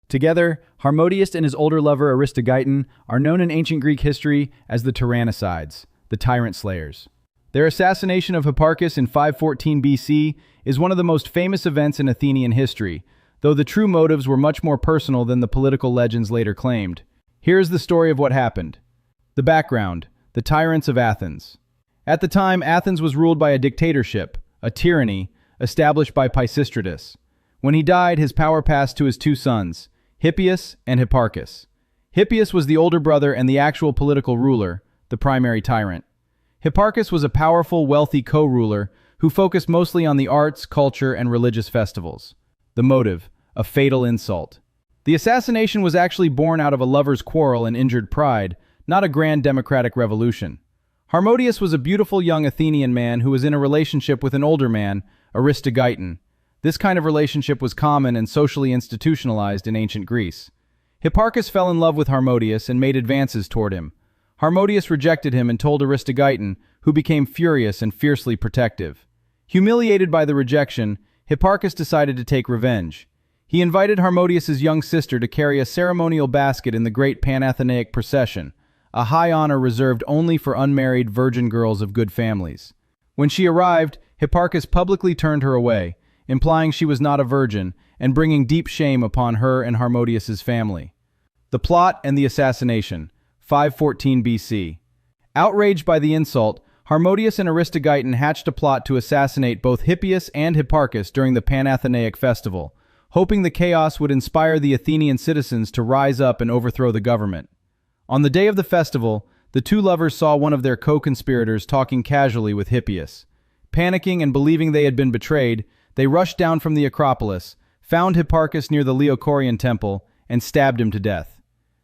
Together, Harmodius and his older lover Aristogeiton are known in ancient Greek history as the Tyranicides, the tyrant slayers. Their assassination of Hipparchus in 514 BC is one of the most famous events in Athenian history, though the true motives were much more personal than the political legends later claimed. Here is the story of what happened. The background: the tyrants of Athens. At the time, Athens was ruled by a dictatorship, a tyranny, established by Pisistratus. When he died, his power passed to his two sons, Hippias and Hipparchus. Hippias was the older brother and the actual political ruler, the primary tyrant. Hipparchus was a powerful, wealthy co-ruler who focused mostly on the arts, culture, and religious festivals. The motive: a fatal insult. The assassination was actually born out of a lover's quarrel and injured pride, not a grand democratic revolution. Harmodius was a beautiful young Athenian man who was in a relationship with an older man, Aristogeiton. This kind of relationship was common and socially institutionalized in ancient Greece. Hipparchus fell in love with Harmodius and made advances toward him. Harmodius rejected him and told Aristogeiton, who became furious and fiercely protective. Humiliated by the rejection, Hipparchus decided to take revenge. He invited Harmodius's young sister to carry a ceremonial basket in the great Panathenaic procession, a high honor reserved only for unmarried virgin girls of good families. When she arrived, Hipparchus publicly turned her away, implying she was not a virgin and bringing deep shame upon her and Harmodius's family. The plot and the assassination, 514 BC. Outraged by the insult, Harmodius and Aristogeiton hatched a plot to assassinate both Hippias and Hipparchus during the Panathenaic festival, hoping the chaos would inspire the Athenian citizens to rise up and overthrow the government. On the day of the festival, the two lovers saw one of their co-conspirators talking casually with Hippias. Panicking and believing they had been betrayed, they rushed down from the Acropolis, found Hipparchus near the Leocorian temple, and stabbed him to death.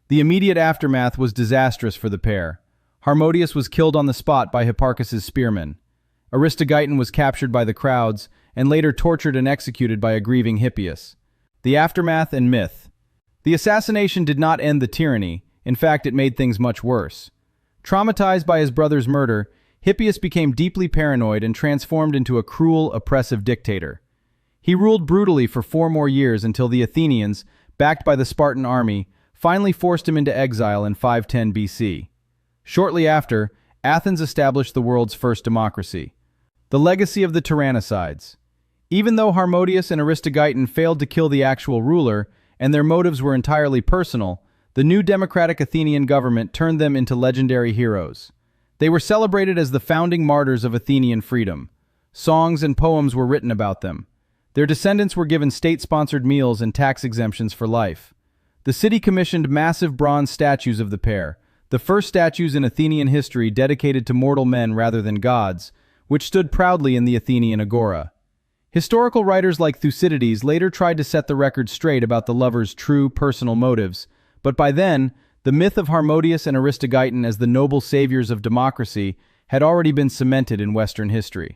The immediate aftermath was disastrous for the pair. Harmodius was killed on the spot by Hipparchus's spearmen. Aristogeiton was captured by the crowds and later tortured and executed by a grieving Hippias. The aftermath and myth. The assassination did not end the tyranny. In fact, it made things much worse. Traumatized by his brother's murder, Hippias became deeply paranoid and transformed into a cruel, oppressive dictator. He ruled brutally for 4 more years until the Athenians, backed by the Spartan army, finally forced him into exile in 510 BC. Shortly after, Athens established the world's first democracy. The legacy of the Tyranicides. Even though Harmodius and Aristogeiton failed to kill the actual ruler, and their motives were entirely personal, the new democratic Athenian government turned them into legendary heroes. They were celebrated as the founding martyrs of Athenian freedom. Songs and poems were written about them. Their descendants were given state-sponsored meals and tax exemptions for life. The city commissioned massive bronze statues of the pair, the first statues in Athenian history dedicated to mortal men rather than gods, which stood proudly in the Athenian agora. Historical writers like Thucydides later tried to set the record straight about the lovers' true personal motives, but by then, the myth of Harmodius and Aristogeiton as the noble saviors of democracy had already been cemented in Western history.